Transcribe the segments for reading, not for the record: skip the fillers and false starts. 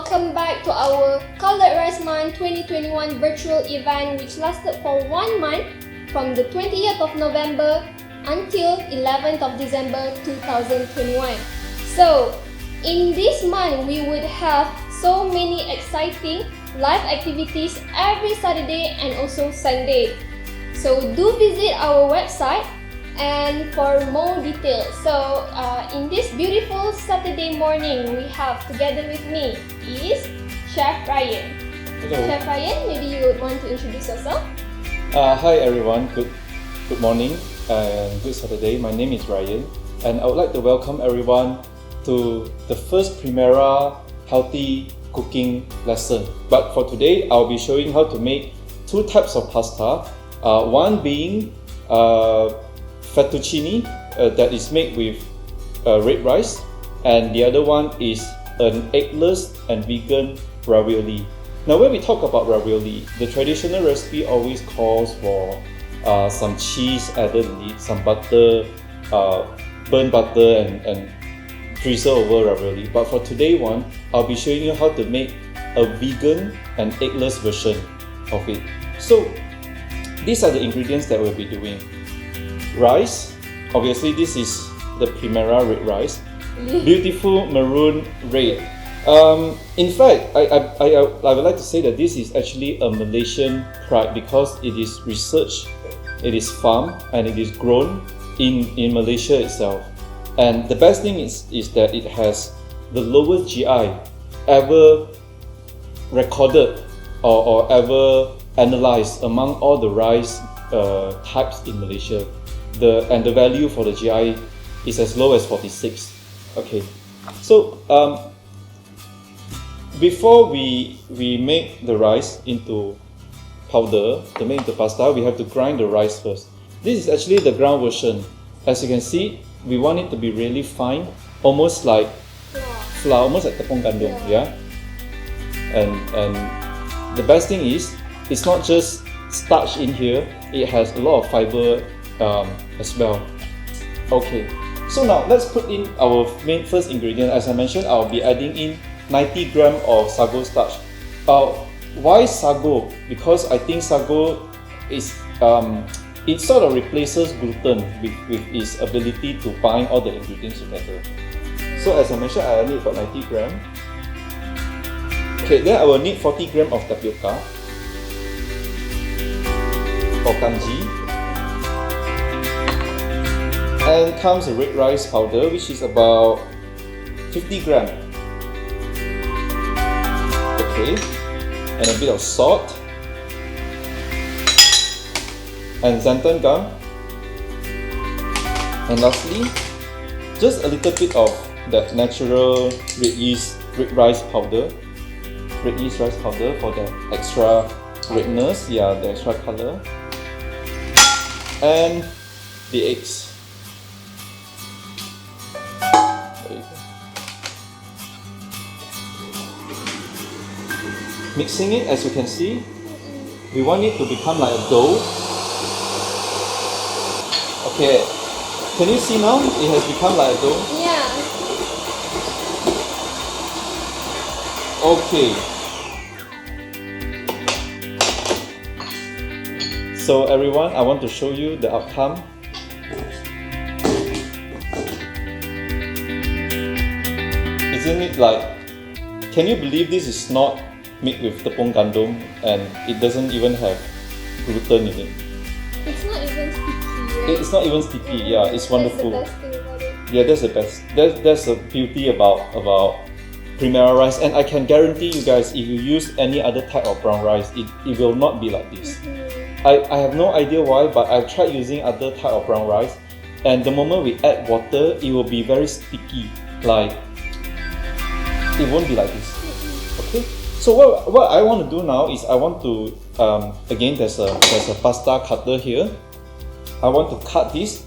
welcome back to our Colored Rice Month 2021 virtual event, which lasted for 1 month from the 20th of November until 11th of December 2021. So, in this month, we would have so many exciting live activities every Saturday and also Sunday. So, do visit our website and for more details. So, in this beautiful Saturday morning, we have together with me is Chef Ryan. Hello. Chef Ryan, maybe you would want to introduce yourself. Hi everyone, good morning and good Saturday. My name is Ryan and I would like to welcome everyone to the first Primera healthy cooking lesson. But for today, I'll be showing how to make two types of pasta. One being fettuccine that is made with red rice, and the other one is an eggless and vegan ravioli. Now when we talk about ravioli, the traditional recipe always calls for some cheese added in it, some butter, burnt butter and drizzle over ravioli. But for today one, I'll be showing you how to make a vegan and eggless version of it. So these are the ingredients that we'll be doing. Rice, obviously this is the Primera red rice, beautiful maroon red. In fact, I would like to say that this is actually a Malaysian pride because it is researched, it is farmed and it is grown in Malaysia itself. And the best thing is that it has the lowest GI ever recorded or ever analyzed among all the rice types in Malaysia. And the value for the GI is as low as 46. Okay, so before we make the rice into powder, to make into pasta, we have to grind the rice first. This is actually the ground version. As you can see, we want it to be really fine, almost like flour, almost like tepung gandum, yeah. And the best thing is, it's not just starch in here; it has a lot of fiber as well. Okay, so now let's put in our main first ingredient. As I mentioned, I'll be adding in 90 grams of sago starch. Why sago? Because I think sago is it sort of replaces gluten with its ability to bind all the ingredients together. So as I mentioned, I will need about 90 grams. Okay, then I will need 40 grams of tapioca or kanji. And comes the red rice powder, which is about 50 grams. Okay, and a bit of salt, and xantham gum, and lastly, just a little bit of that natural red rice powder for the extra redness, the extra color, and the eggs. Mixing it, as you can see, we want it to become like a dough. Okay, can you see now? It has become like a dough. Yeah. Okay. So everyone, I want to show you the outcome. Isn't it like, can you believe this is not made with tepung gandum and it doesn't even have gluten in it? It's not even sticky, right? It's not even sticky, yeah, it's wonderful. That's the best thing about it. Yeah, that's the best. That's the beauty about Primera rice, and I can guarantee you guys, if you use any other type of brown rice, it will not be like this. I have no idea why, but I've tried using other type of brown rice, and the moment we add water, it will be very sticky. Like, it won't be like this. Okay. So what I want to do now is I want to again there's a pasta cutter here. I want to cut this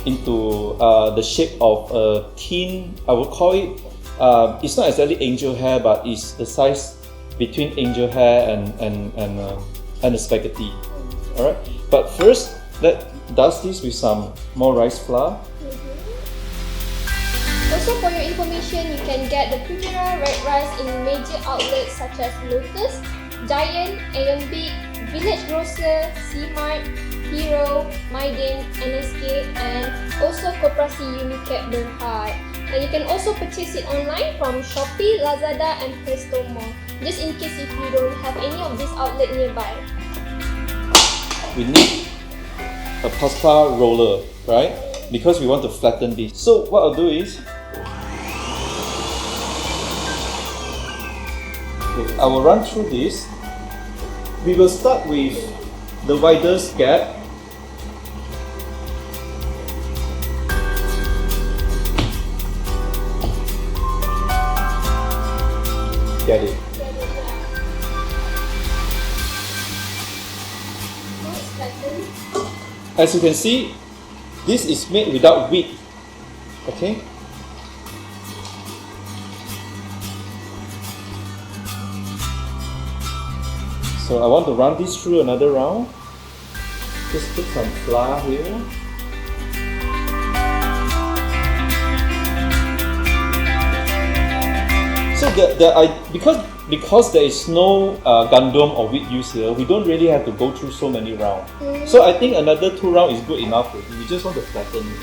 into the shape of a thin. I would call it. It's not exactly angel hair, but it's the size between angel hair and the spaghetti. All right. But first, let's dust this with some more rice flour. Also, for your information, you can get the Primera red rice in major outlets such as Lotus, Giant, Aeon Big, Village Grocer, C-Mart, Hero, Maidin, NSK, and also Koperasi Unicap Berhad. And you can also purchase it online from Shopee, Lazada, and Pesto Mall. Just in case if you don't have any of these outlets nearby. We need a pasta roller, right? Because we want to flatten this. So what I'll do is, I will run through this. We will start with the widest gap. Get it? As you can see, this is made without wheat. Okay? So I want to run this through another round. Just put some flour here. So because there is no gandum or wheat used here, we don't really have to go through so many rounds. So I think another 2 rounds is good enough. We just want to flatten it.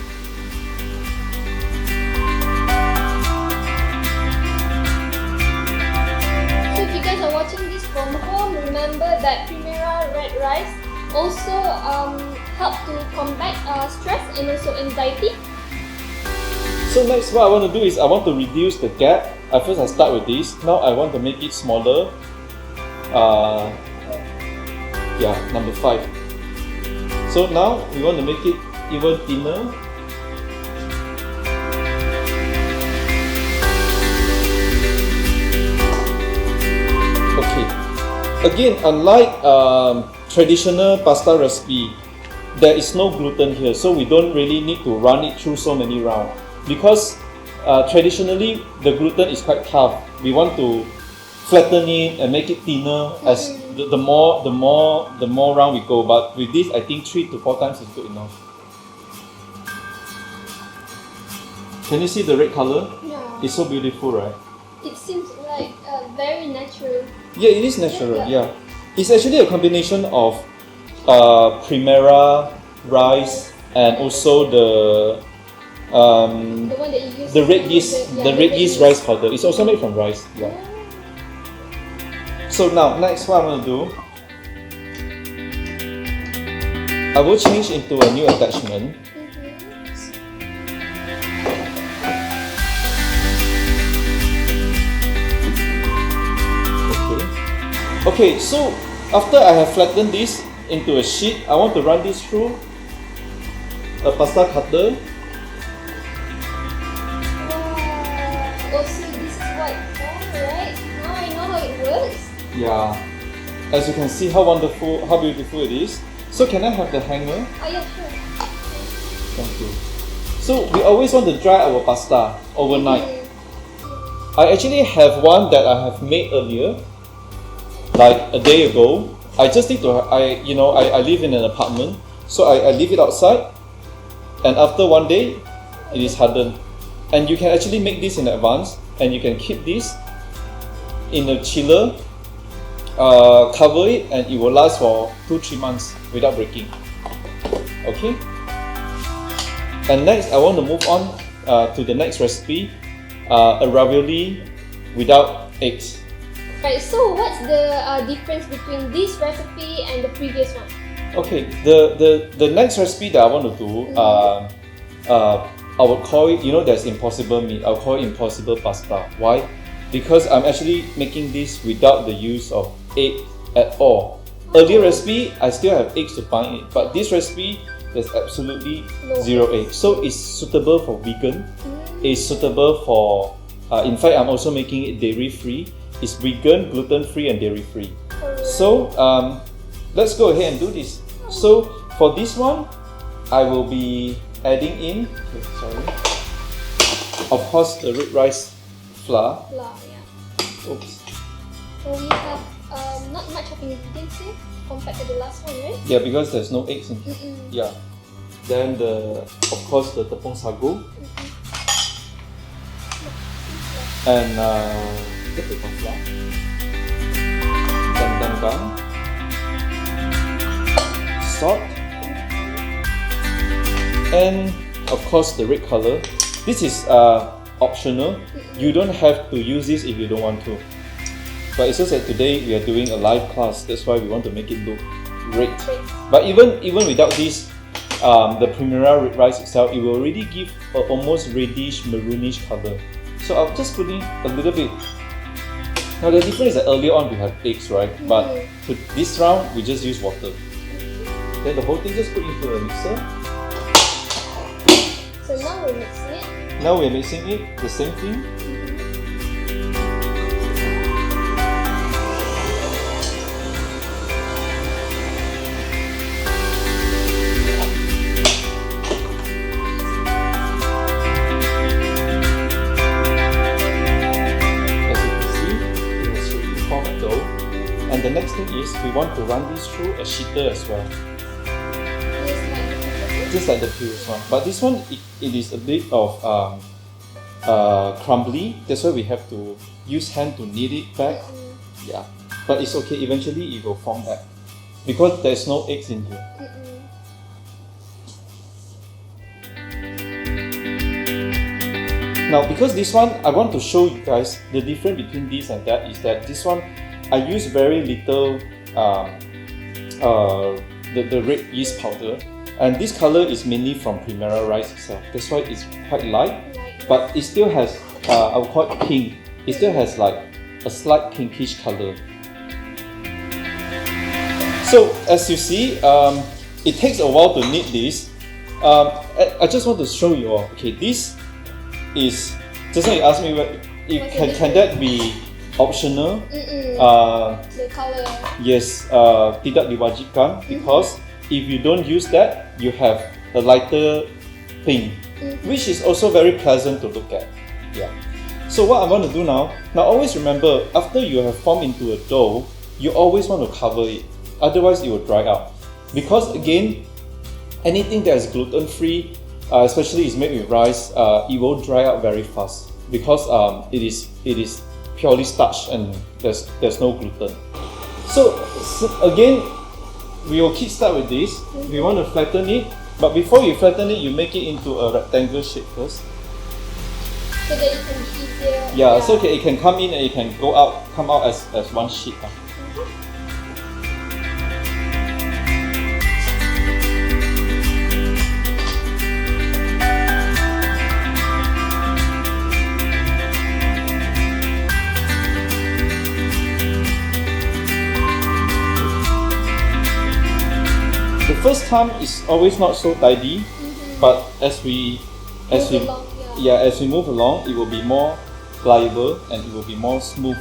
So if you guys are watching this from home, remember that Primera red rice also help to combat stress and also anxiety. So next, what I want to do is I want to reduce the gap. At first I start with this. Now I want to make it smaller. Number 5. So now we want to make it even thinner. Okay. Again, unlike traditional pasta recipe, there is no gluten here, so we don't really need to run it through so many rounds. Because traditionally the gluten is quite tough. We want to flatten it and make it thinner as the more round we go. But with this, I think 3 to 4 times is good enough. Can you see the red color? Yeah. It's so beautiful, right? It seems like very natural. Yeah, it is natural. Yeah. It's actually a combination of Primera rice and also the one that you use the red yeast rice powder. It's also made from rice. Yeah. So now, next what I'm going to do, I will change into a new attachment. Okay, so after I have flattened this into a sheet, I want to run this through a pasta cutter. Also, this is what right? Now I know how it works. Yeah, as you can see how wonderful, how beautiful it is. So can I have the hanger? Oh yeah, sure. Thank you. So we always want to dry our pasta overnight. I actually have one that I have made earlier, like a day ago. I just need to, I live in an apartment, so I leave it outside, and after 1 day, it is hardened. And you can actually make this in advance, and you can keep this in a chiller, cover it, and it will last for 2-3 months without breaking. Okay? And next, I want to move on to the next recipe, a ravioli without eggs. Right, so what's the difference between this recipe and the previous one? Okay, the next recipe that I want to do, I would call it, there's impossible meat. I'll call it impossible pasta. Why? Because I'm actually making this without the use of egg at all. Earlier recipe, I still have eggs to bind it, but this recipe, there's absolutely zero eggs. So it's suitable for vegan. It's suitable for, in fact, I'm also making it dairy free. It's vegan, gluten free, and dairy free. So let's go ahead and do this. So for this one, I will be adding in, of course, the red rice flour. Oops. So we have not much of ingredients here compared to the last one, right? Yeah, because there's no eggs in it. Yeah. Then of course the tepung sago. and tapioca flour, xantham, salt, and of course the red color. This is optional. You don't have to use this if you don't want to. But it's just that today we are doing a live class. That's why we want to make it look red. But even without this, the Primera red rice itself, it will already give an almost reddish, maroonish color. So I'll just put in a little bit. Now the difference is that earlier on we have eggs, right? But for this round, we just use water. Then the whole thing just put into a mixer. So now we're mixing it. Now we're mixing it, the same thing. And the next thing is we want to run this through a sheeter as well. Just like the previous one. But this one, it is a bit of crumbly. That's why we have to use hand to knead it back. Yeah. But it's okay, eventually it will form back. Because there's no eggs in here. Now because this one, I want to show you guys the difference between this and that is that this one, I use very little the red yeast powder, and this color is mainly from Primera rice itself. That's why it's quite light, but it still has I would call it pink. It still has like a slight pinkish color. So as you see, it takes a while to knead this. I just want to show you all. Okay, this is just like you asked me, can that be optional? The color. Yes, tidak diwajibkan because if you don't use that, you have a lighter pink, which is also very pleasant to look at. Yeah. So what I want to do now always remember, after you have formed into a dough, you always want to cover it. Otherwise, it will dry out. Because again, anything that is gluten-free, especially is made with rice, it will dry out very fast because it is purely starch and there's no gluten. So again, we will kickstart with this. We want to flatten it, but before you flatten it, you make it into a rectangle shape first. So that it can be easier. Yeah, so it can come in and it can come out as one sheet. The first time is always not so tidy, but as we move along, it will be more pliable and it will be more smooth.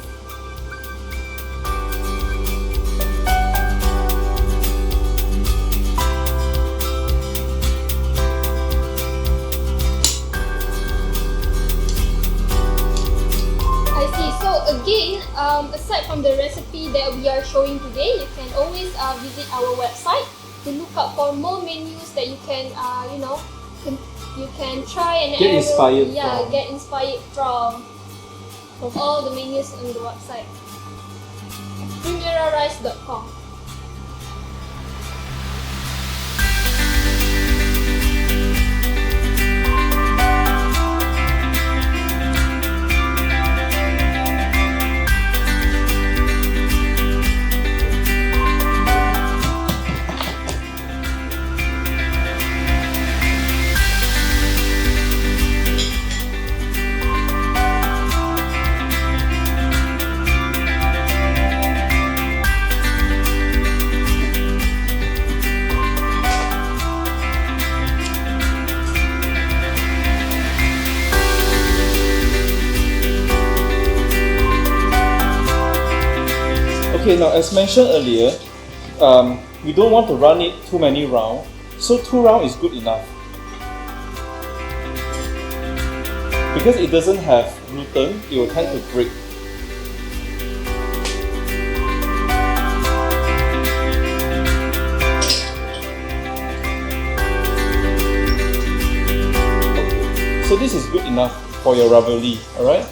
I see. So again, aside from the recipe that we are showing today, you can always visit our website to look up for more menus that you can, you can try and Get inspired from all the menus on the website. primerarice.com. Okay, now as mentioned earlier, we don't want to run it too many rounds, so 2 rounds is good enough. Because it doesn't have gluten, it will tend to break. So this is good enough for your ravioli, alright?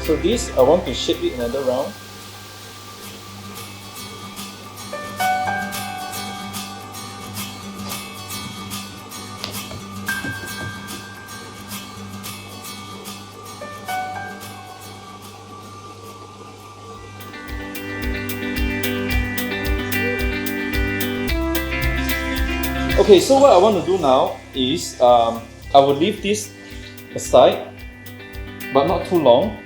So this, I want to shape it another round. Okay, so what I want to do now is I will leave this aside, but not too long.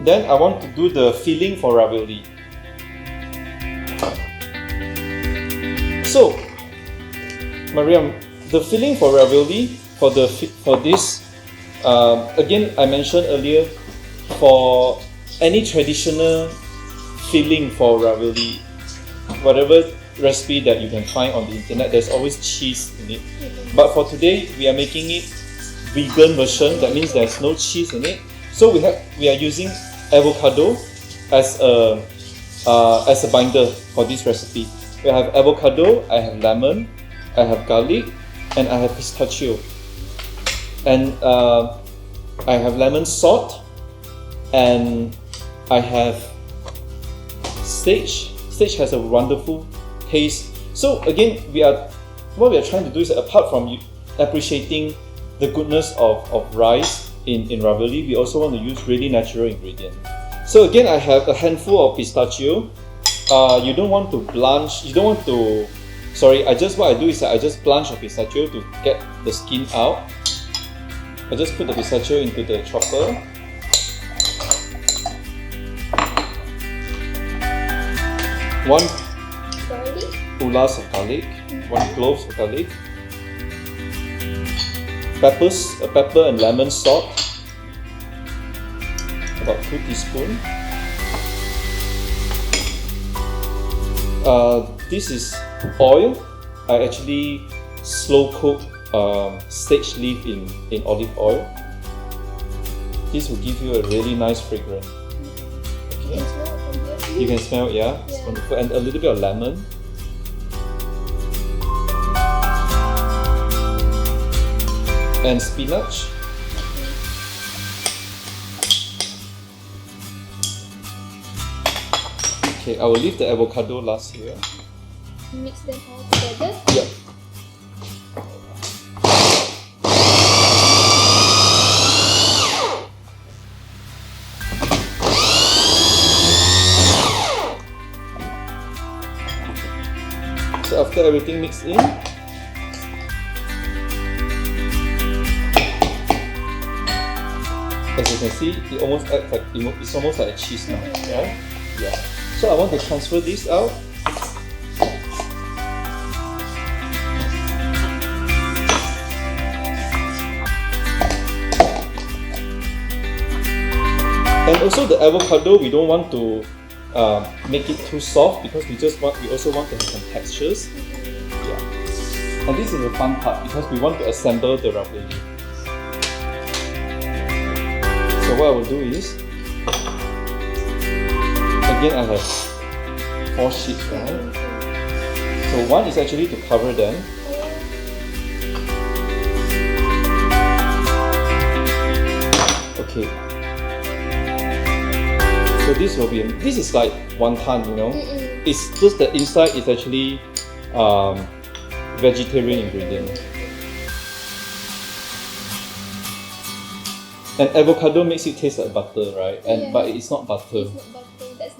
Then I want to do the filling for ravioli. So, Mariam, the filling for ravioli for this again I mentioned earlier, for any traditional filling for ravioli, whatever recipe that you can find on the internet, there's always cheese in it. But for today, we are making it vegan version. That means there's no cheese in it. So we are using avocado as a binder for this recipe. We have avocado, I have lemon, I have garlic, and I have pistachio. And I have lemon salt, and I have sage. Sage has a wonderful taste. So again, what we are trying to do is, apart from appreciating the goodness of rice in ravioli, we also want to use really natural ingredients. So again, I have a handful of pistachio. You don't want to blanch. What I do is I just blanch a pistachio to get the skin out. I just put the pistachio into the chopper. One ulas of garlic, 1 clove of garlic, pepper and lemon salt, about 2 teaspoons. This is oil. I actually slow cook sage leaf in olive oil. This will give you a really nice fragrance. Okay. You can smell it, yeah? It's wonderful. And a little bit of lemon. And spinach. Okay, I will leave the avocado last here. Mix them all together. Yeah. So after everything mixed in, as you can see, it almost acts like it's almost like a cheese now. Yeah. Yeah. So I want to transfer this out. And also the avocado, we don't want to make it too soft, because we also want to have some textures. Yeah. And this is the fun part, because we want to assemble the ravioli. So what I will do is, again I have 4 sheets, right? So one is actually to cover them. Okay. So this is like wonton, you know. It's just the inside is actually vegetarian ingredient. And avocado makes it taste like butter, right? But it's not butter. It's not butter. That's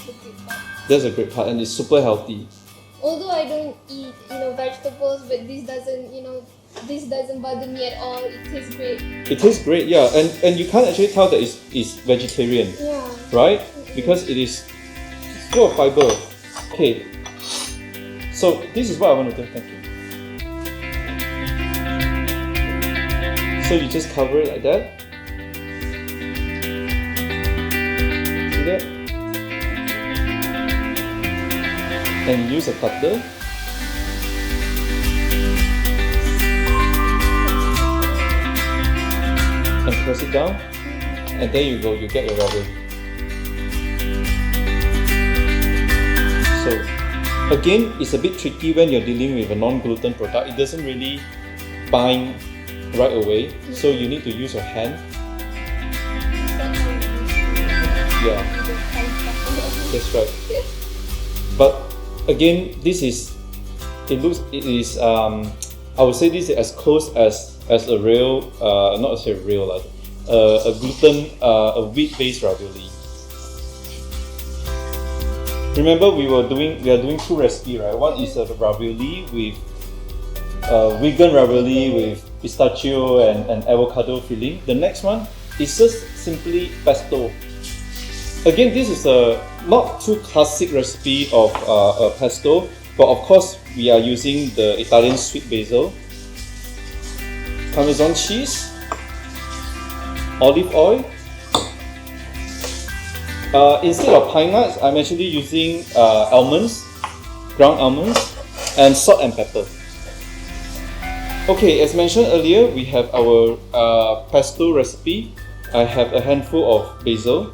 the great part. That's a great part, and it's super healthy. Although I don't eat, vegetables, but this doesn't bother me at all. It tastes great. It tastes great, yeah. And you can't actually tell that it's vegetarian. Yeah. Right? Because it is full of fiber. Okay. So this is what I want to do. Thank you. So you just cover it like that. See that? And use a cutter. And press it down. And there you go, you get your ravioli. So again, it's a bit tricky when you're dealing with a non-gluten product. It doesn't really bind right away, so you need to use your hand. Yeah, We don't find stuff. that's right. But again, it is I would say this is as close as a real, not as a real, a gluten, a wheat-based ravioli. Remember, we are doing two recipes, right? One is a ravioli with vegan ravioli with pistachio and avocado filling. The next one is just simply pesto. Again, this is a not too classic recipe of a pesto, but of course we are using the Italian sweet basil, Parmesan cheese, olive oil. Instead of pine nuts, I'm actually using almonds, ground almonds, and salt and pepper. Okay, as mentioned earlier, we have our pesto recipe. I have a handful of basil.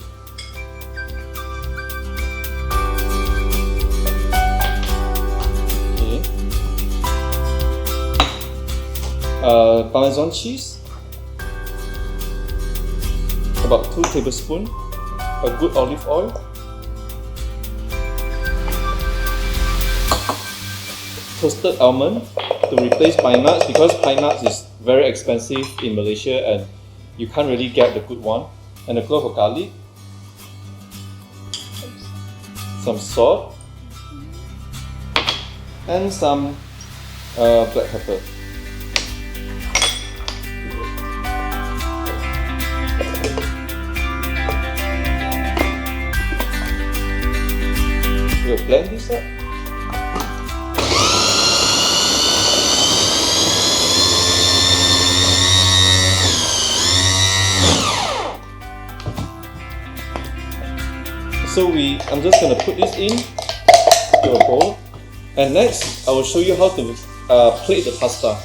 Okay. Parmesan cheese, about 2 tablespoons. A good olive oil, toasted almond to replace pine nuts, because pine nuts is very expensive in Malaysia and you can't really get the good one, and a clove of garlic, some salt, and some black pepper. We'll blend this up. So I'm just going to put this in to a bowl, and next I will show you how to plate the pasta.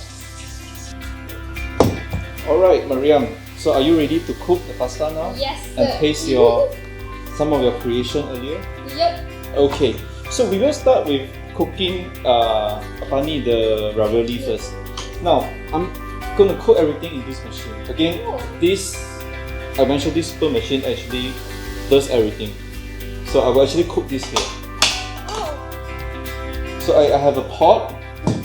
Alright, Mariam, so are you ready to cook the pasta now? Yes, sir. And taste some of your creation earlier? Yep. Okay, so we will start with cooking the ravioli first. Now, I'm going to cook everything in this machine. Again, I mentioned this super machine actually does everything. So I will actually cook this here. So I have a pot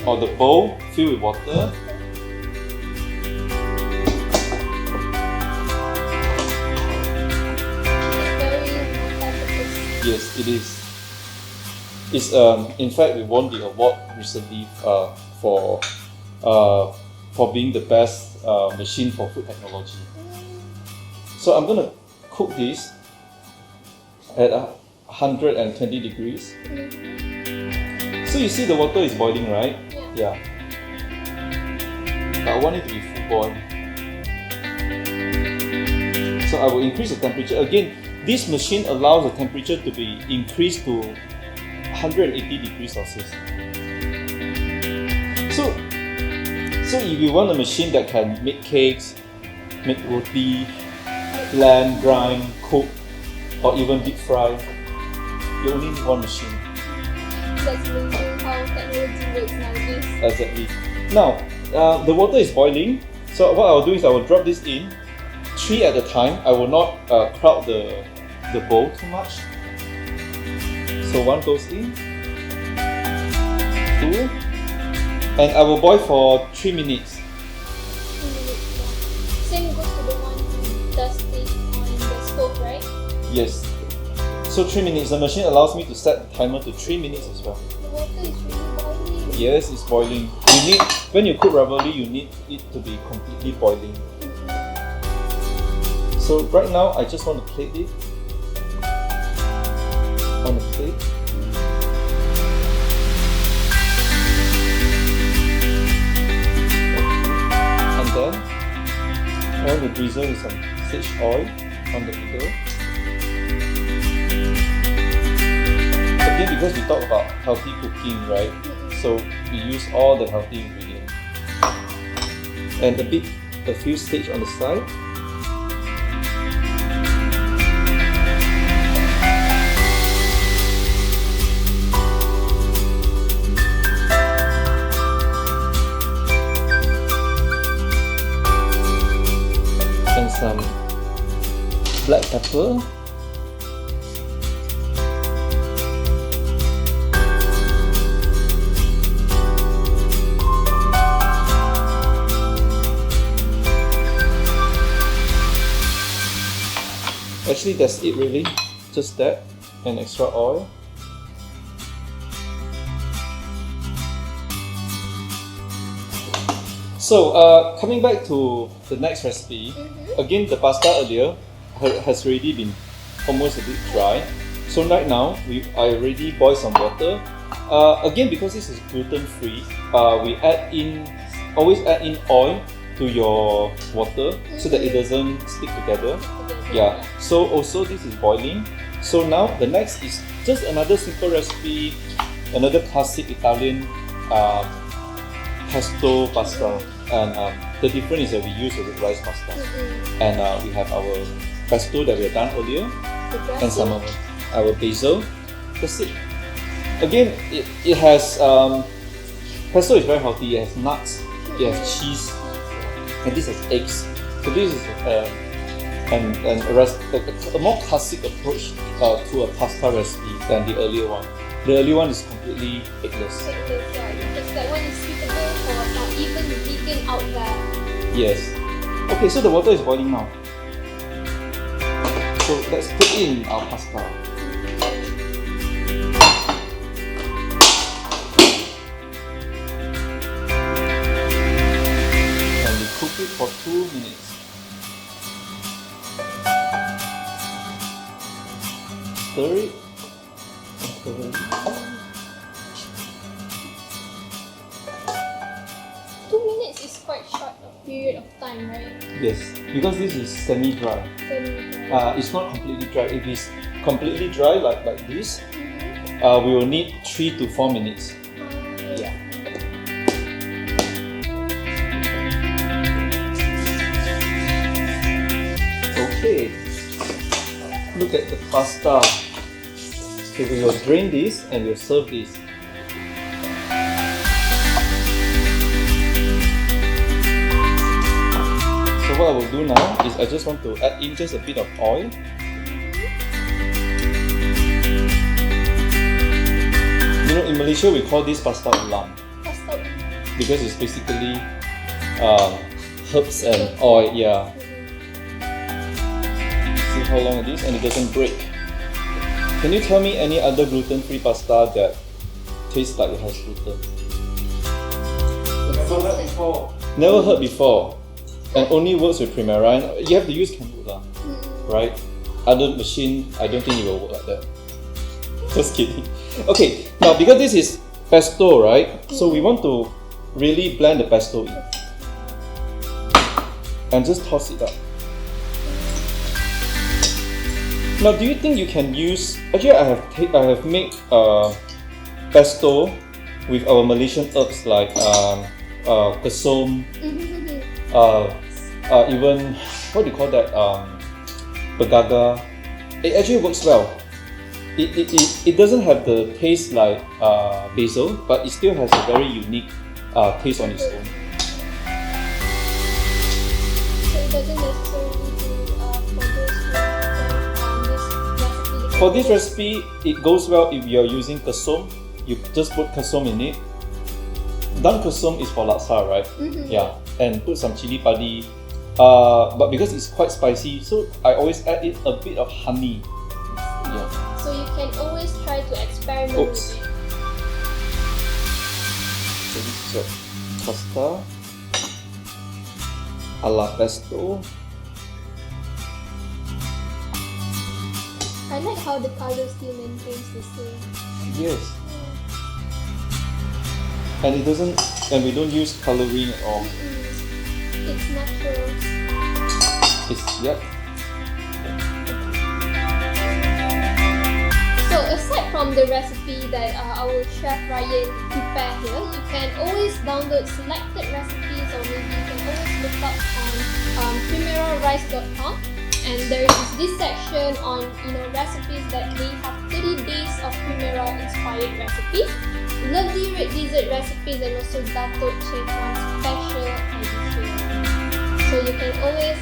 or the bowl filled with water. Yes, it is. It's in fact we won the award recently for being the best machine for food technology. So I'm gonna cook this at 120 degrees. So you see the water is boiling, right? Yeah. But I want it to be full boil. So I will increase the temperature again. This machine allows the temperature to be increased to 180 degrees Celsius. So if you want a machine that can make cakes, make roti, blend, grind, cook, or even deep fry, you only need one machine. That's amazing how technology works nowadays. Exactly. Now, the water is boiling. So what I'll do is I will drop this in, 3 at a time. I will not crowd the bowl too much. So 1 goes in, 2, and I will boil for 3 minutes. 3 minutes, yeah. Same goes to the one who does it on the stove, right? Yes. So 3 minutes. The machine allows me to set the timer to 3 minutes as well. The water is really boiling. Yes, it's boiling. When you cook ravioli, you need it to be completely boiling. So right now, I just want to plate it on the plate. And then I want to drizzle with some sage oil on the middle. Again, because we talk about healthy cooking, right? So we use all the healthy ingredients. And a few sage on the side. And some black pepper. Actually, that's it really. Just that and extra oil. So, coming back to the next recipe, again the pasta earlier has already been almost a bit dry. So right now, I already boiled some water. Again, because this is gluten free, we always add in oil to your water so that it doesn't stick together. Yeah. So also this is boiling. So now the next is just another simple recipe, another classic Italian pesto pasta, and the difference is that we use the rice pasta, and we have our pesto that we have done earlier, and some of our basil. That's it. Again, it has pesto is very healthy. It has nuts, it has cheese, and this has eggs. So this is a more classic approach to a pasta recipe than the earlier one. The earlier one is completely eggless. Because that one is suitable for even vegan out there. Yes. Okay, so the water is boiling now. So let's put in our pasta. And we cook it for 2 minutes. Stir it. 2 minutes is quite short period of time, right? Yes, because this is semi-dry. It's not completely dry. If it's completely dry like this, we will need 3 to 4 minutes. Yeah. Okay. Look at the pasta. Okay, we will drain this and we'll serve this. So what I will do now is I just want to add in just a bit of oil. You know, in Malaysia we call this pasta ulam because it's basically herbs and oil. Yeah. See how long it is, and it doesn't break. Can you tell me any other gluten-free pasta that tastes like it has gluten? Never heard before. Never heard before, and only works with Primera. And you have to use cannula, right? Other machine, I don't think it will work like that. Just kidding. Okay, now because this is pesto, right? So we want to really blend the pesto in, and just toss it up. Now, do you think you can use? Actually, I have made pesto with our Malaysian herbs like kesum, even what do you call that? Pegaga. It actually works well. It doesn't have the taste like basil, but it still has a very unique taste on its own. So it doesn't necessarily for this recipe, it goes well if you're using kesum. You just put kesum in it. Dang kesum is for laksa, right? Yeah, and put some chili padi. But because it's quite spicy, so I always add it a bit of honey. Yeah. So you can always try to experiment with it. So this is your pasta a la pesto. I like how the color still maintains the same. Yes. And it doesn't, and we don't use coloring at all. It's natural. Yep. So aside from the recipe that our chef Ryan prepared here, you can always download selected recipes, or maybe you can always look up on primerarice.com. And there is this section on recipes that they have 30 days of Primera inspired recipes, lovely red dessert recipes, and also Dato Chef One's special edition. So you can always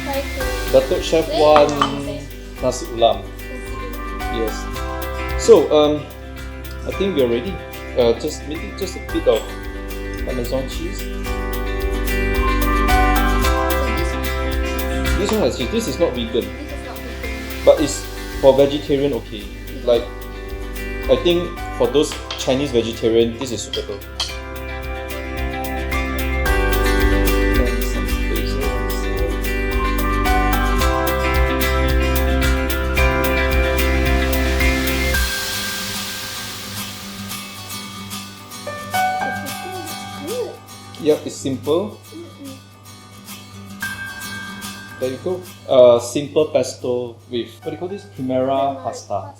try to Dato Chef One nasi ulam. Yes. So I think we are ready. Maybe just a bit of Parmesan cheese. This one has cheese. This one has cheese. This is not vegan. This is not vegan. But it's for vegetarian okay. Like, I think for those Chinese vegetarian, this is suitable. And some basil on the side. Good. Yep, it's simple. There you go. Simple pesto with, what do you call this? Primera pasta.